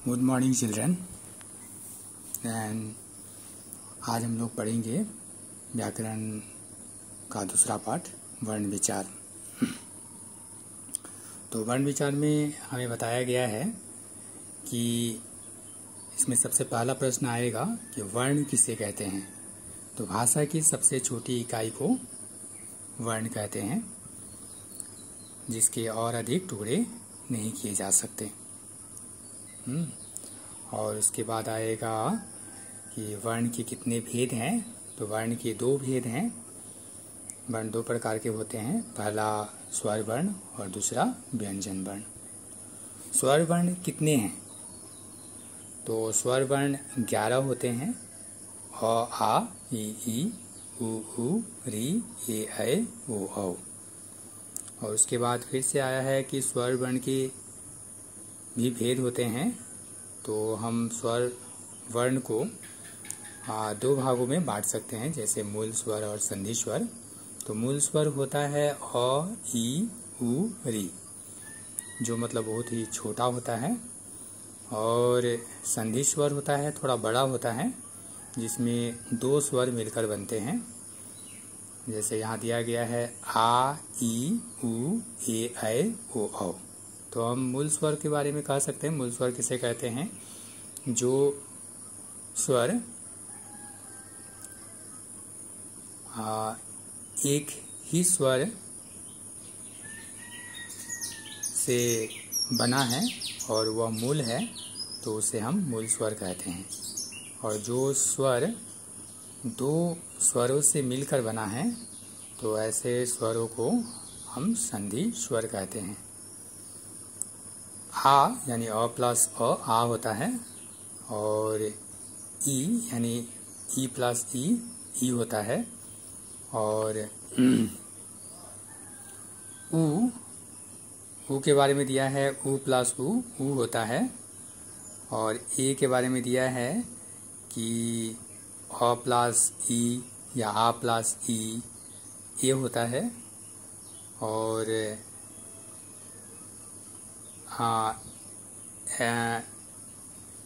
Good morning children. And आज हम लोग पढ़ेंगे व्याकरण का दूसरा पाठ वर्ण विचार। तो वर्ण विचार में हमें बताया गया है कि इसमें सबसे पहला प्रश्न आएगा कि वर्ण किसे कहते हैं। तो भाषा की सबसे छोटी इकाई को वर्ण कहते हैं, जिसके और अधिक टुकड़े नहीं किए जा सकते। और उसके बाद आएगा कि वर्ण के कितने भेद हैं। तो वर्ण के दो भेद हैं। वर्ण दो प्रकार के होते हैं, पहला स्वर वर्ण और दूसरा व्यंजन वर्ण। स्वर वर्ण कितने हैं? तो स्वर वर्ण 11 होते हैं। अ, आ, ई, उ, री, ए, ऐ, ओ, औ। और उसके बाद फिर से आया है कि स्वर वर्ण के भी भेद होते हैं। तो हम स्वर वर्ण को दो भागों में बांट सकते हैं, जैसे मूल स्वर और संधि स्वर। तो मूल स्वर होता है अ, ई, उ, री, जो मतलब बहुत ही छोटा होता है। और संधि स्वर होता है थोड़ा बड़ा होता है, जिसमें दो स्वर मिलकर बनते हैं। जैसे यहाँ दिया गया है आ, ई, उ, ए, ऐ, ओ, औ। तो हम मूल स्वर के बारे में कह सकते हैं। मूल स्वर किसे कहते हैं? जो स्वर एक ही स्वर से बना है और वह मूल है, तो उसे हम मूल स्वर कहते हैं। और जो स्वर दो स्वरों से मिलकर बना है, तो ऐसे स्वरों को हम संधि स्वर कहते हैं। आ यानी अ प्लस अ, आ होता है। और ई यानी ई प्लस ई, ई होता है। और उ के बारे में दिया है उ प्लस उ होता है। और ए के बारे में दिया है कि अ प्लस ई या आ प्लस ई, ए होता है। और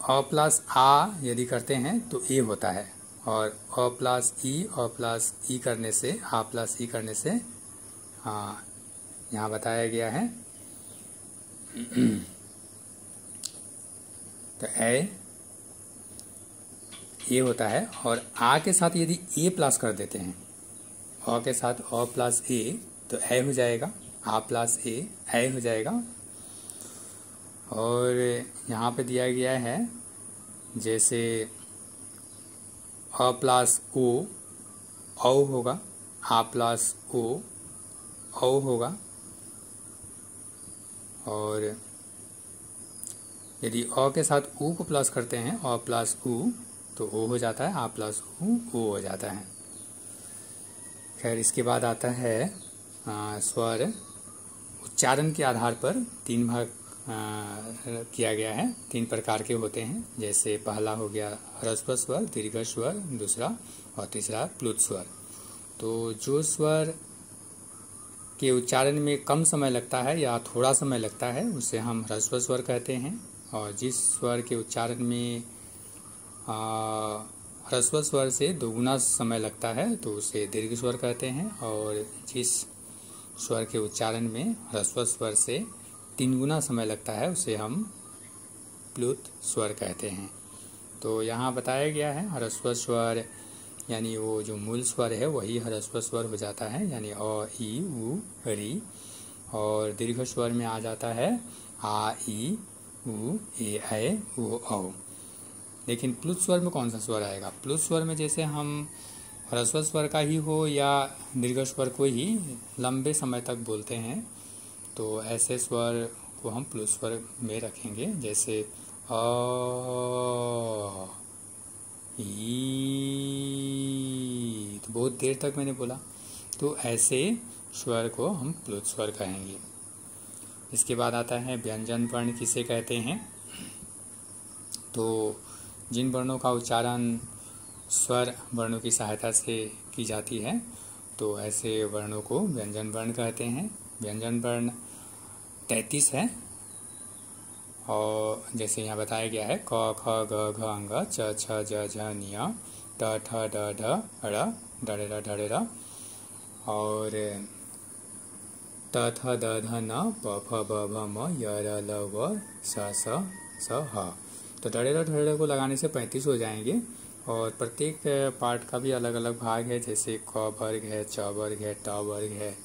अ प्लस आ यदि करते हैं तो ए होता है। और अ प्लस ई करने से, आ प्लस ई करने से यहाँ बताया गया है तो ए होता है। और आ के साथ यदि ए प्लस कर देते हैं, अ के साथ अ प्लस ए, तो ए हो जाएगा, आ प्लस ए हो जाएगा। और यहाँ पे दिया गया है जैसे अ प्लस ओ, औ होगा, आ प्लस ओ, औ होगा। और यदि अ के साथ उ को प्लस करते हैं, अ प्लस उ, तो ओ हो जाता है, आ प्लस उ, ओ हो जाता है। खैर, इसके बाद आता है स्वर उच्चारण के आधार पर तीन भाग किया गया है। तीन प्रकार के होते हैं, जैसे पहला हो गया ह्रस्व स्वर, दीर्घ स्वर, दूसरा और तीसरा प्लुत स्वर। तो जो स्वर के उच्चारण में कम समय लगता है या थोड़ा समय लगता है, उसे हम ह्रस्व स्वर कहते हैं। और जिस स्वर के उच्चारण में ह्रस्व स्वर से दोगुना समय लगता है, तो उसे दीर्घ स्वर कहते हैं। और जिस स्वर के उच्चारण में ह्रस्व स्वर से 3 गुना समय लगता है, उसे हम प्लुत स्वर कहते हैं। तो यहाँ बताया गया है ह्रस्व स्वर यानी वो जो मूल स्वर है वही ह्रस्व स्वर हो जाता है, यानी अ, ई, उ, री। और दीर्घ स्वर में आ जाता है आ, ई, उ, ए, ऐ, ओ, औ। लेकिन प्लुत स्वर में कौन सा स्वर आएगा? प्लुत स्वर में जैसे हम ह्रस्व स्वर का ही हो या दीर्घ स्वर को ही लंबे समय तक बोलते हैं, तो ऐसे स्वर को हम प्लुत स्वर में रखेंगे। जैसे अ, ई, तो बहुत देर तक मैंने बोला, तो ऐसे स्वर को हम प्लुत स्वर कहेंगे। इसके बाद आता है व्यंजन वर्ण किसे कहते हैं। तो जिन वर्णों का उच्चारण स्वर वर्णों की सहायता से की जाती है, तो ऐसे वर्णों को व्यंजन वर्ण कहते हैं। व्यंजन वर्ण 33 है। और जैसे यहाँ बताया गया है क ख ग घ अंग च छ ज झ निय ट ठ ड ढ ड़ ढ ढ ढ और त थ द ध न प फ ब भ म य र ल व स ह। तो ढ ढ को लगाने से 35 हो जाएंगे और प्रत्येक पार्ट का भी अलग अलग भाग है, जैसे क वर्ग है, च वर्ग है, ट वर्ग है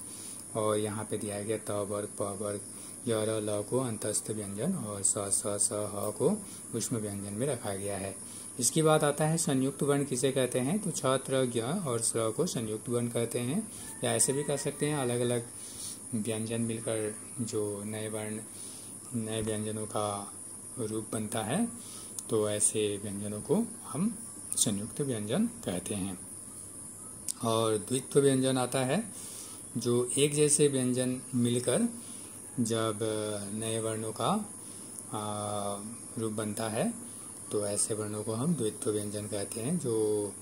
और यहाँ पे दिया गया त वर्ग, प वर्ग, य र ल को अंतस्थ व्यंजन और स ह को ऊष्म व्यंजन में रखा गया है। इसके बाद आता है संयुक्त वर्ण किसे कहते हैं। तो छ त्र ज्ञ और स्र को संयुक्त वर्ण कहते हैं, या ऐसे भी कह सकते हैं अलग अलग व्यंजन मिलकर जो नए वर्ण नए व्यंजनों का रूप बनता है, तो ऐसे व्यंजनों को हम संयुक्त व्यंजन कहते हैं। और द्वित्व व्यंजन आता है, जो एक जैसे व्यंजन मिलकर जब नए वर्णों का रूप बनता है, तो ऐसे वर्णों को हम द्वित्व व्यंजन कहते हैं। जो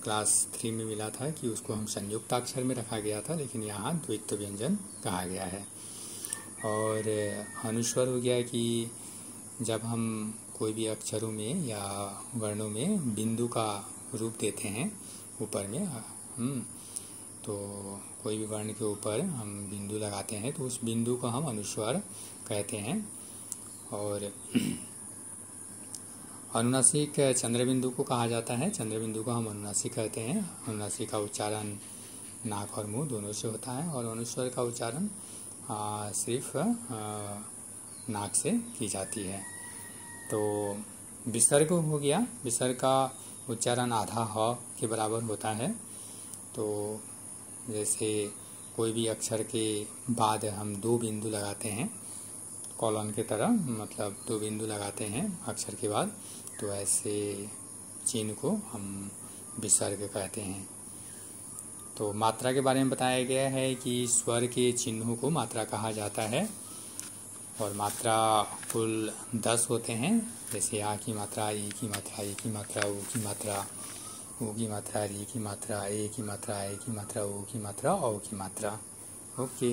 क्लास 3 में मिला था कि उसको हम संयुक्त अक्षर में रखा गया था, लेकिन यहाँ द्वित्व व्यंजन कहा गया है। और अनुस्वर हो गया कि जब हम कोई भी अक्षरों में या वर्णों में बिंदु का रूप देते हैं ऊपर में, तो कोई भी वर्ण के ऊपर हम बिंदु लगाते हैं तो उस बिंदु को हम अनुस्वर कहते हैं। और अनुनासिक चंद्र बिंदु को कहा जाता है, चंद्र बिंदु को हम अनुनासिक कहते हैं। अनुनासिक का उच्चारण नाक और मुंह दोनों से होता है और अनुस्वर का उच्चारण सिर्फ नाक से की जाती है। तो विसर्ग हो गया, विसर्ग का उच्चारण आधा ह के बराबर होता है। तो जैसे कोई भी अक्षर के बाद हम 2 बिंदु लगाते हैं कॉलन की तरह, मतलब 2 बिंदु लगाते हैं अक्षर के बाद, तो ऐसे चिन्ह को हम विसर्ग कहते हैं। तो मात्रा के बारे में बताया गया है कि स्वर के चिन्हों को मात्रा कहा जाता है और मात्रा कुल 10 होते हैं, जैसे आ की मात्रा, ई की मात्रा, ई की मात्रा, ऊ की मात्रा, ऊ की मात्रा, री की मात्रा, ए की मात्रा, ए की मात्रा, ऊ की मात्रा, औ की मात्रा। ओके।